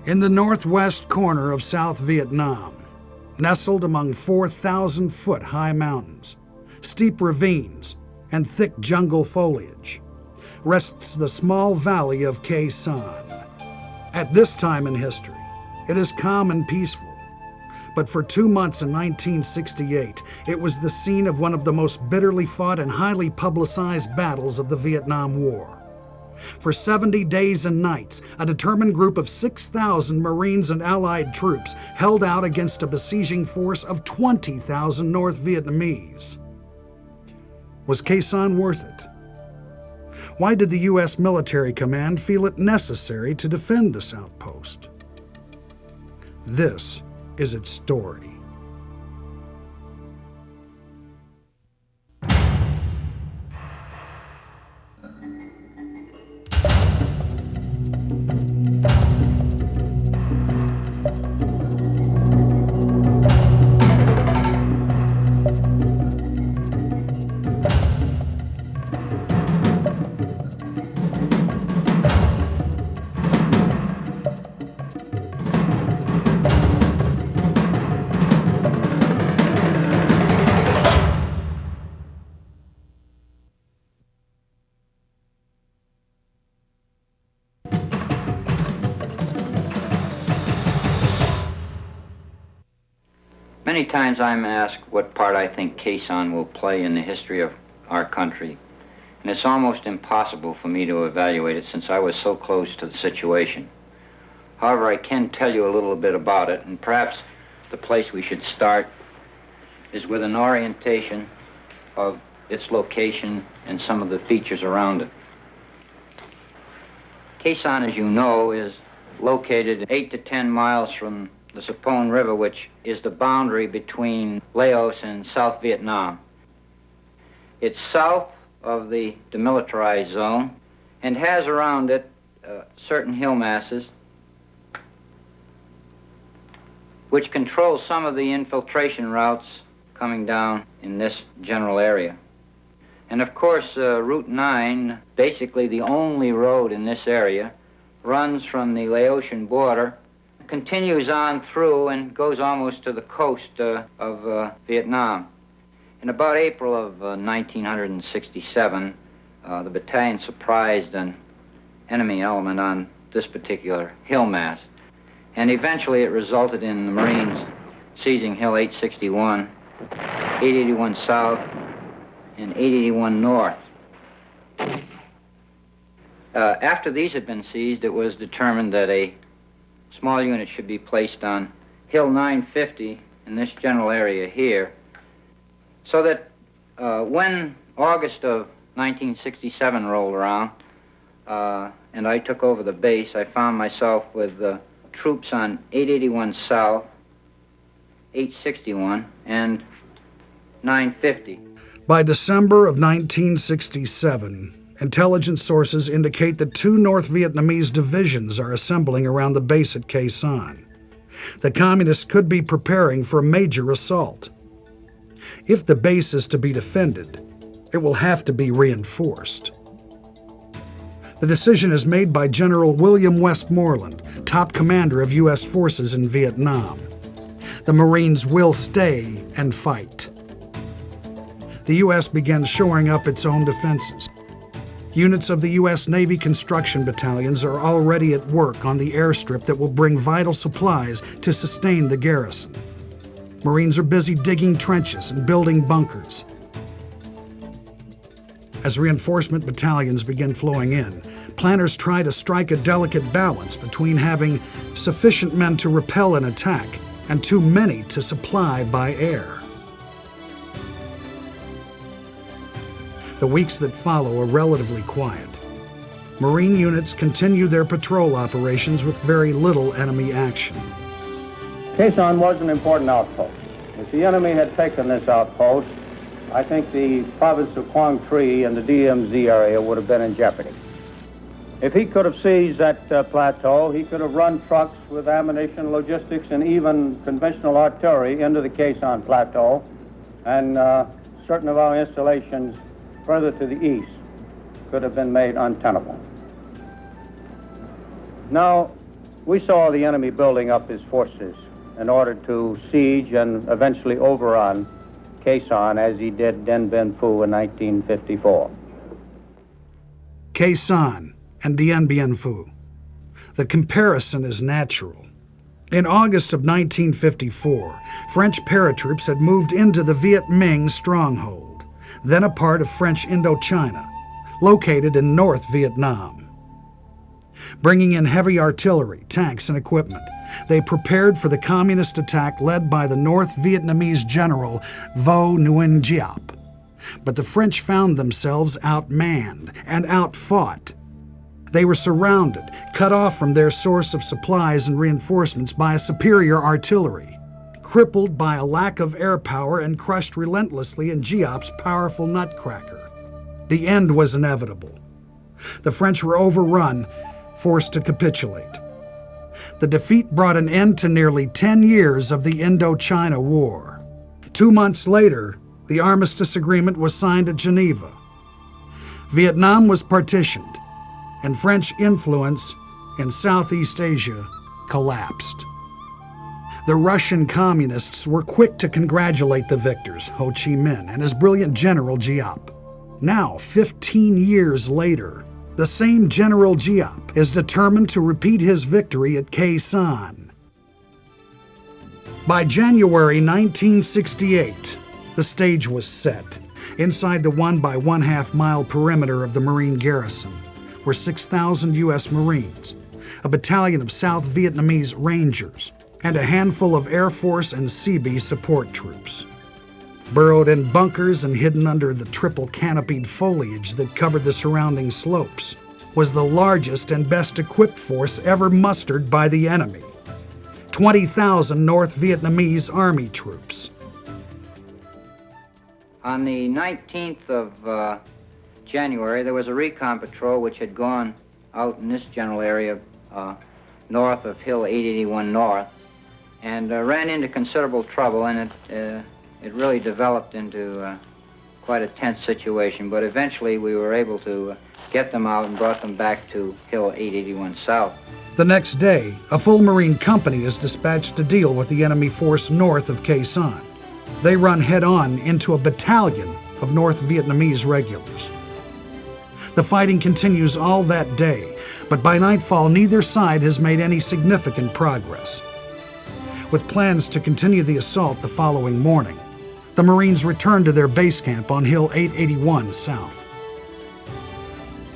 In the northwest corner of South Vietnam, nestled among 4,000-foot high mountains, steep ravines, and thick jungle foliage, rests the small valley of Khe Sanh. At this time in history, it is calm and peaceful. But for 2 months in 1968, it was the scene of one of the most bitterly fought and highly publicized battles of the Vietnam War. For 70 days and nights, a determined group of 6,000 Marines and Allied troops held out against a besieging force of 20,000 North Vietnamese. Was Khe Sanh worth it? Why did the U.S. military command feel it necessary to defend this outpost? This is its story. Many times I'm asked what part I think Khe Sanh will play in the history of our country, and it's almost impossible for me to evaluate it since I was so close to the situation. However, I can tell you a little bit about it, and perhaps the place we should start is with an orientation of its location and some of the features around it. Khe Sanh, as you know, is located 8 to 10 miles from the Sapone River, which is the boundary between Laos and South Vietnam. It's south of the demilitarized zone and has around it certain hill masses which control some of the infiltration routes coming down in this general area. And of course, Route 9, basically the only road in this area, runs from the Laotian border, continues on through and goes almost to the coast of Vietnam. In about April of 1967, the battalion surprised an enemy element on this particular hill mass, and eventually it resulted in the Marines seizing Hill 861, 881 South, and 881 North. After these had been seized, it was determined that a small unit should be placed on Hill 950 in this general area here, so that when August of 1967 rolled around and I took over the base, I found myself with troops on 881 South, 861, and 950. By December of 1967, intelligence sources indicate that 2 North Vietnamese divisions are assembling around the base at Khe Sanh. The Communists could be preparing for a major assault. If the base is to be defended, it will have to be reinforced. The decision is made by General William Westmoreland, top commander of U.S. forces in Vietnam. The Marines will stay and fight. The U.S. begins shoring up its own defenses. Units of the U.S. Navy construction battalions are already at work on the airstrip that will bring vital supplies to sustain the garrison. Marines are busy digging trenches and building bunkers. As reinforcement battalions begin flowing in, planners try to strike a delicate balance between having sufficient men to repel an attack and too many to supply by air. The weeks that follow are relatively quiet. Marine units continue their patrol operations with very little enemy action. Khe Sanh was an important outpost. If the enemy had taken this outpost, I think the province of Quang Tri and the DMZ area would have been in jeopardy. If he could have seized that plateau, he could have run trucks with ammunition, logistics, and even conventional artillery into the Khe Sanh plateau, and certain of our installations further to the east could have been made untenable. Now, We saw the enemy building up his forces in order to siege and eventually overrun Khe Sanh as he did Dien Bien Phu in 1954. Khe Sanh and Dien Bien Phu. The comparison is natural. In August of 1954, French paratroops had moved into the Viet Minh stronghold, then a part of French Indochina, located in North Vietnam. Bringing in heavy artillery, tanks, and equipment, they prepared for the communist attack led by the North Vietnamese general Vo Nguyen Giap. But the French found themselves outmanned and outfought. They were surrounded, cut off from their source of supplies and reinforcements by a superior artillery, crippled by a lack of air power and crushed relentlessly in Giap's powerful nutcracker. The end was inevitable. The French were overrun, forced to capitulate. The defeat brought an end to nearly 10 years of the Indochina War. 2 months later, the armistice agreement was signed at Geneva. Vietnam was partitioned, and French influence in Southeast Asia collapsed. The Russian communists were quick to congratulate the victors, Ho Chi Minh and his brilliant general Giap. Now, 15 years later, the same General Giap is determined to repeat his victory at Khe Sanh. By January 1968, the stage was set. Inside the 1 by 1/2 mile perimeter of the Marine garrison were 6,000 U.S. Marines, a battalion of South Vietnamese Rangers, and a handful of Air Force and Seabee support troops. Burrowed in bunkers and hidden under the triple canopied foliage that covered the surrounding slopes was the largest and best equipped force ever mustered by the enemy. 20,000 North Vietnamese Army troops. On the 19th of January, there was a recon patrol which had gone out in this general area north of Hill 881 North and ran into considerable trouble, and it really developed into quite a tense situation, but eventually we were able to get them out and brought them back to Hill 881 South. The next day, a full Marine company is dispatched to deal with the enemy force north of Khe Sanh. They run head-on into a battalion of North Vietnamese regulars. The fighting continues all that day, but by nightfall neither side has made any significant progress. With plans to continue the assault the following morning, the Marines return to their base camp on Hill 881 South.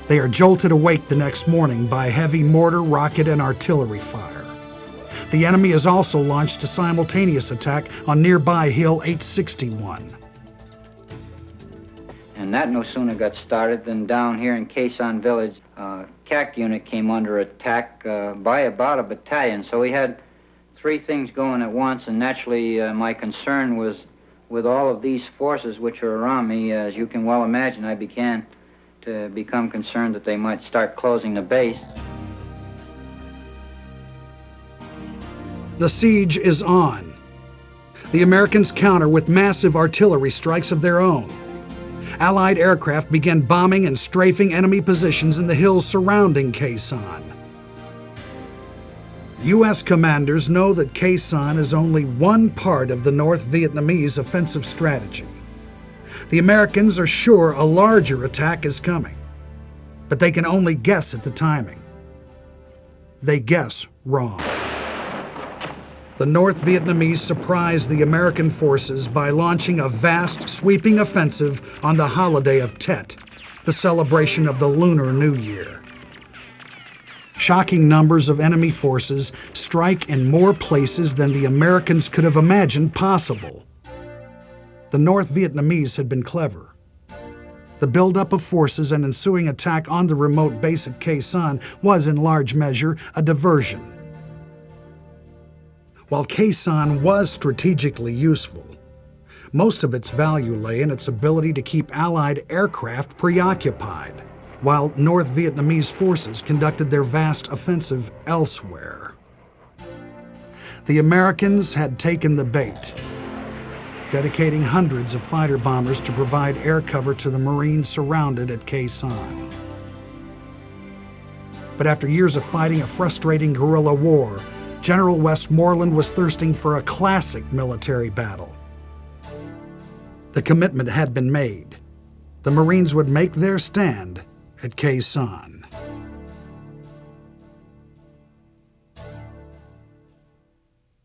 They are jolted awake the next morning by heavy mortar, rocket, and artillery fire. The enemy has also launched a simultaneous attack on nearby Hill 861. And that no sooner got started than down here in Khe Sanh Village, CAC unit came under attack by about a battalion. So we had 3 things going at once, and naturally my concern was with all of these forces which are around me. As you can well imagine, I began to become concerned that they might start closing the base. The siege is on. The Americans counter with massive artillery strikes of their own. Allied aircraft began bombing and strafing enemy positions in the hills surrounding Khe Sanh. U.S. commanders know that Khe Sanh is only one part of the North Vietnamese offensive strategy. The Americans are sure a larger attack is coming, but they can only guess at the timing. They guess wrong. The North Vietnamese surprised the American forces by launching a vast, sweeping offensive on the holiday of Tet, the celebration of the Lunar New Year. Shocking numbers of enemy forces strike in more places than the Americans could have imagined possible. The North Vietnamese had been clever. The buildup of forces and ensuing attack on the remote base at Khe Sanh was in large measure a diversion. While Khe Sanh was strategically useful, most of its value lay in its ability to keep Allied aircraft preoccupied, while North Vietnamese forces conducted their vast offensive elsewhere. The Americans had taken the bait, dedicating hundreds of fighter bombers to provide air cover to the Marines surrounded at Khe Sanh. But after years of fighting a frustrating guerrilla war, General Westmoreland was thirsting for a classic military battle. The commitment had been made. The Marines would make their stand at Khe Sanh.